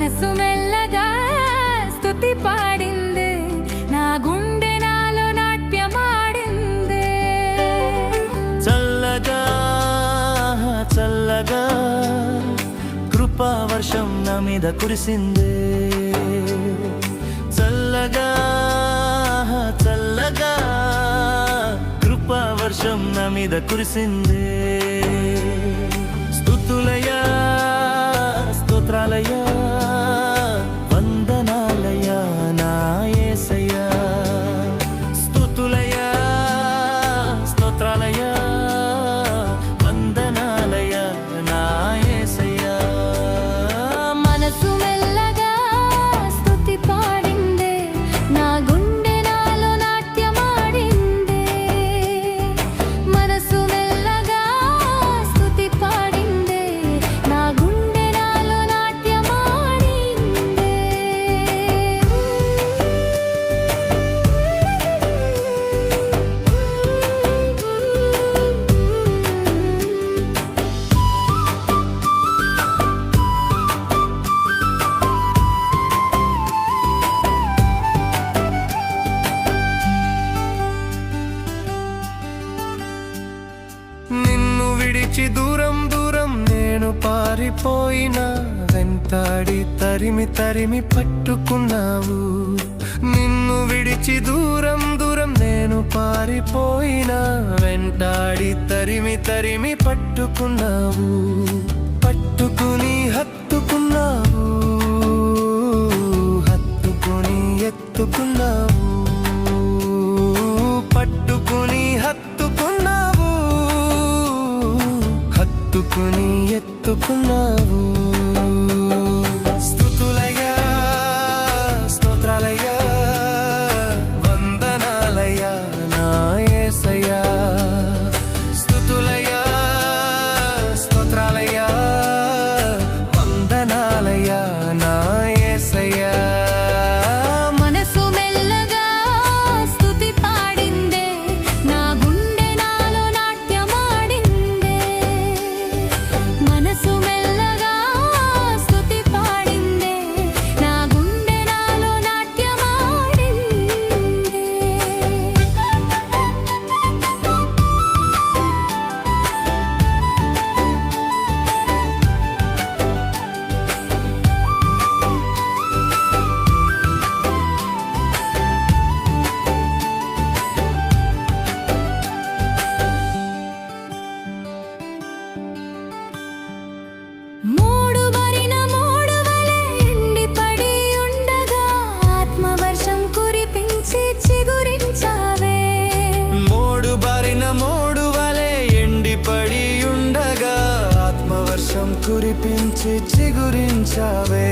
మనసు మెల్లగా స్తుతి పాడింది, నా గుండె నాలో నాట్యమాడింది. చల్లగా చల్లగా కృపా వర్షం నా మీద కురిసిందే. చల్లగా చల్లగా కృపా వర్షం నా మీద కురిసిందే. స్తుతులయా స్తోత్రాలయా వందనాలయా నా యేసయ్యా. స్తుతులయా స్తోత్రాలయా వందనాలయా నా యేసయ్యా. మనసు మెల్లగా స్తుతి పాడింది, నా గుండె నాలో నాట్యమాడింది. మనసు మెల్లగా స్తుతి పాడింది, నా గుండె నాలో నాట్యమాడింది. నిన్ను విడిచి దూరం దూరం నేను పారిపోయినా, వెంటాడి తరిమి తరిమి పట్టుకున్నావు. నిన్ను విడిచి దూరం దూరం నేను పారిపోయినా, వెంటాడి తరిమి తరిమి పట్టుకున్నావు. పట్టుకుని హత్తుకున్నావు, హత్తుకుని ఎత్తుకున్నావు. పట్టుకుని హత్తుకున్నావు, హత్తుకుని ఎత్తుకున్నావు. స్తుతులయా స్తోత్రాలయా వందనాలయా నా యేసయ్యా. స్తుతులయా స్తోత్రాలయా వందనాలయా నా యేసయ్యా. మనసు మెల్లగా స్తుతి పాడింది, నా గుండె నాలో నాట్యమాడింది. మనసు మెల్లగా స్తుతి పాడింది, నా గుండె నాలో నాట్యమాడింది. మూడుబారిన మోడువలె ఎండిపడి ఉండగా, ఆత్మవర్షం కురిపించి చిగురించావే. మోడుబారిన మోడువలె ఎండిపడి ఉండగా, ఆత్మవర్షం కురిపించి చిగురించావే.